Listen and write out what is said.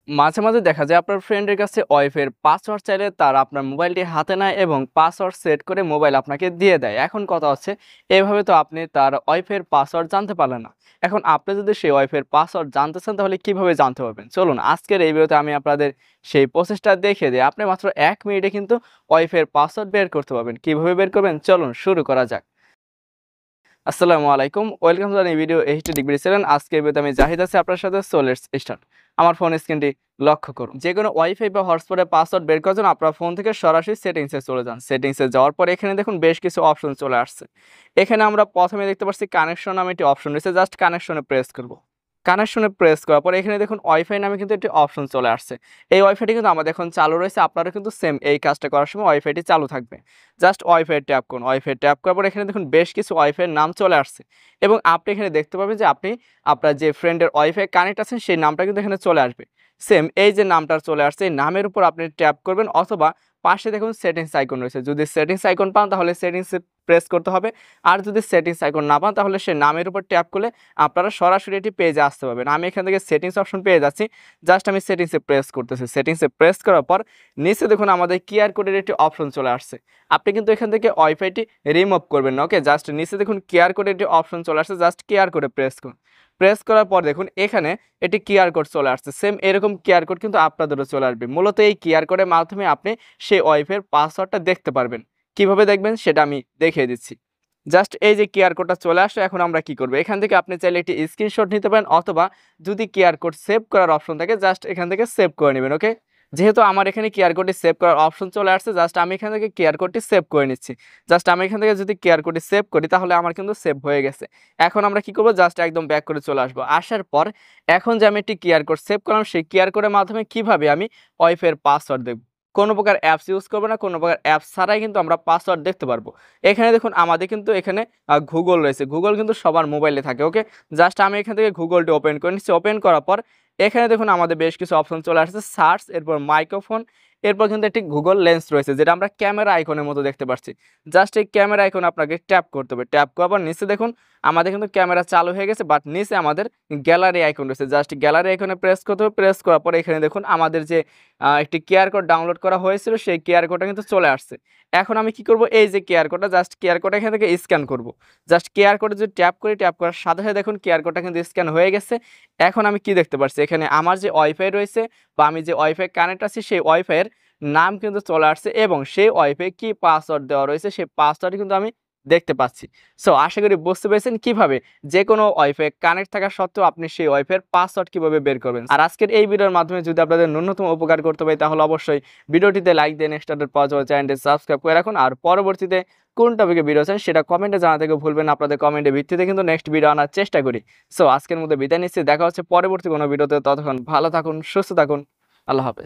মাঝে, মাঝে দেখা যায় আপনার ফ্রেন্ডের কাছে ওয়াইফাইয়ের পাসওয়ার্ড চাইলে তারা আপনার মোবাইলটি হাতে নেয় এবং পাসওয়ার্ড সেট করে মোবাইল আপনাকে দিয়ে দেয়। এখন কথা হচ্ছে এভাবে তো আপনি তার ওয়াইফাইয়ের পাসওয়ার্ড জানতে পারলেন না। এখন আপনি যদি সেই ওয়াইফাইয়ের পাসওয়ার্ড জানতে চান তাহলে কিভাবে জানতে পারবেন? চলুন আজকের এই ভিডিওতে আমি আপনাদের সেই প্রসেসটা দেখিয়ে দেই। আপনি মাত্র ১ মিনিটে কিন্তু ওয়াইফাইয়ের পাসওয়ার্ড বের করতে পারবেন। কিভাবে বের করবেন? চলুন শুরু করা যাক। আসসালামু আলাইকুম। Welcome to a video HT degree 7। আজকের ভিডিওতে আমি জাহিদ আছি আপনার সাথে। So let's start. আমার ফোন স্ক্রিনটি লক্ষ্য করুন। যেকোনো ওয়াইফাই বা হটস্পটের পাসওয়ার্ড বের করার জন্য আপনার ফোন থেকে সরাসরি সেটিংসে চলে যান। সেটিংসে যাওয়ার পর এখানে দেখুন বেশ কিছু অপশন চলে আসছে। এখানে আমরা প্রথমে দেখতে পাচ্ছি কানেকশন নামে একটি অপশন রয়েছে। জাস্ট কানেকশনে প্রেস করব। কানেকশনে প্রেস করার পর এখানে দেখুন ওয়াইফাই নামে কিন্তু একটি অপশন চলে আসছে। এই ওয়াইফাইটি কিন্তু আমাদের এখন চালু রয়েছে। আপনারা কিন্তু সেম এই কাজটা করার সময় ওয়াইফাইটি চালু থাকবে। জাস্ট ওয়াইফাই ট্যাপ করুন। ওয়াইফাই ট্যাপ করার পর এখানে দেখুন বেশ কিছু ওয়াইফাইয়ের নাম চলে আসছে এবং আপনি এখানে দেখতে পাবেন যে আপনি আপনার যে ফ্রেন্ডের ওয়াইফাই কানেক্ট আছেন সেই নামটা কিন্তু এখানে চলে আসবে। সেম এই যে নামটা চলে আসছে এই নামের উপর আপনি ট্যাপ করবেন অথবা পাশে দেখুন সেটিংস আইকন রয়েছে। যদি সেটিংস আইকন পান তাহলে সেটিংসে প্রেস করতে হবে। আর যদি সেটিংস আইকন না পান তাহলে সেই নামের উপর ট্যাপ করলে আপনারা সরাসরি এটি পেজে আসতে পারবেন। আমি এখান থেকে সেটিংস অপশন পেয়ে যাচ্ছি। জাস্ট আমি সেটিংসে প্রেস করতেছি। সেটিংসে প্রেস করার পর নিচে দেখুন আমাদের কিউআর কোডের একটি অপশন চলে আসছে। আপনি কিন্তু এখান থেকে ওয়াইফাইটি রিমুভ করবেন না। ওকে, জাস্ট নিচে দেখুন কিউআর কোডের একটি অপশন চলে আসছে। জাস্ট কিউআর কোডে প্রেস করুন। প্রেস করার পর দেখুন এখানে একটি কিউআর কোড চলে আসছে। সেম এরকম কিউআর কোড কিন্তু আপনাদেরও চলে আসবে। মূলত এই কিউআর কোডের মাধ্যমে আপনি সেই ওয়াইফাইয়ের পাসওয়ার্ডটা দেখতে পারবেন। কিভাবে দেখবেন সেটা আমি দেখিয়ে দিচ্ছি। জাস্ট এই যে কিউআর কোডটা চলে আসলো, এখন আমরা কি করব? এখান থেকে আপনি চাইলে একটি স্ক্রিনশট নিতে পারেন অথবা যদি কিউআর কোড সেভ করার অপশন থাকে জাস্ট এখান থেকে সেভ করে নেবেন। ওকে, যেহেতু আমার এখানে কিউআর কোডটি সেভ করার অপশন চলে আসছে জাস্ট আমি এখান থেকে কিউআর কোডটি সেভ করে নিচ্ছি। জাস্ট আমি এখান থেকে যদি কিউআর কোডটি সেভ করি তাহলে আমার কিন্তু সেভ হয়ে গেছে। এখন আমরা কি করব? জাস্ট একদম ব্যাক করে চলে আসবো। আসার পর এখন যে আমি একটি কিউআর কোড সেভ করলাম সেই কিউআর কোডের মাধ্যমে কিভাবে আমি ওয়াইফাইয়ের পাসওয়ার্ড দেখব। কোনো প্রকার অ্যাপস ইউজ করব না, কোনো প্রকার অ্যাপস ছাড়াই কিন্তু আমরা পাসওয়ার্ড দেখতে পারবো। এখানে দেখুন আমাদের কিন্তু এখানে গুগল রয়েছে। গুগল কিন্তু সবার মোবাইলে থাকে। ওকে, জাস্ট আমি এখান থেকে গুগলটি ওপেন করে নিচ্ছি। ওপেন করার পর এখানে দেখুন আমাদের বেশ কিছু অপশন চলে আসছে। সার্চ, এরপর মাইক্রোফোন, এরপর কিন্তু একটি গুগল লেন্স রয়েছে যেটা আমরা ক্যামেরা আইকনের মতো দেখতে পাচ্ছি। জাস্ট এই ক্যামেরা আইকন আপনাকে ট্যাপ করতে হবে। ট্যাপ করার পর নিচে দেখুন আমাদের কিন্তু ক্যামেরা চালু হয়ে গেছে, বাট নিচে আমাদের গ্যালারি আইকন রয়েছে। জাস্ট গ্যালারি আইকনে প্রেস করতে হবে। প্রেস করার পর এখানে দেখুন আমাদের যে একটি কিউআর কোড ডাউনলোড করা হয়েছিল সেই কিউআর কোডটা কিন্তু চলে আসছে। এখন আমি কি করব? এই যে কিউআর কোডটা জাস্ট কিউআর কোডটা এখান থেকে স্ক্যান করব। জাস্ট কিউআর কোডে যদি ট্যাপ করি, ট্যাপ করার সাথে সাথে দেখুন কিউআর কোডটা কিন্তু স্ক্যান হয়ে গেছে। এখন আমি কি দেখতে পাচ্ছি? এখানে আমার যে ওয়াইফাই রয়েছে বা আমি যে ওয়াইফাই কানেক্ট আছি সেই ওয়াইফাইয়ের নাম কিন্তু চলে আসছে এবং সেই ওয়াইফাই কি পাসওয়ার্ড দেওয়া রয়েছে সেই পাসওয়ার্ড কিন্তু আমি দেখতে পাচ্ছি। সো আশা করি বুঝতে পেরেছেন কিভাবে যেকোনো ওয়াইফাই কানেক্ট থাকা সত্ত্বেও আপনি সেই ওয়াইফাইয়ের পাসওয়ার্ড কিভাবে বের করবেন। আর আজকের এই ভিডিওর মাধ্যমে যদি আপনাদের ন্যূনতম উপকার করতে পারি তাহলে অবশ্যই ভিডিওটিতে লাইক দিয়ে নেক্সট আপডেট পাওয়ার জন্য চ্যানেলটি সাবস্ক্রাইব করে রাখুন। আর পরবর্তীতে কোন টপিকে ভিডিও চান সেটা কমেন্টে জানাতে ভুলবেন। আপনাদের কমেন্টের ভিত্তিতে কিন্তু নেক্সট ভিডিও আনার চেষ্টা করি। সো আজকের মধ্যে বিদায় নিচ্ছি। দেখা হচ্ছে পরবর্তী কোনো ভিডিওতে। ততক্ষণ ভালো থাকুন, সুস্থ থাকুন। আল্লাহ হাফেজ।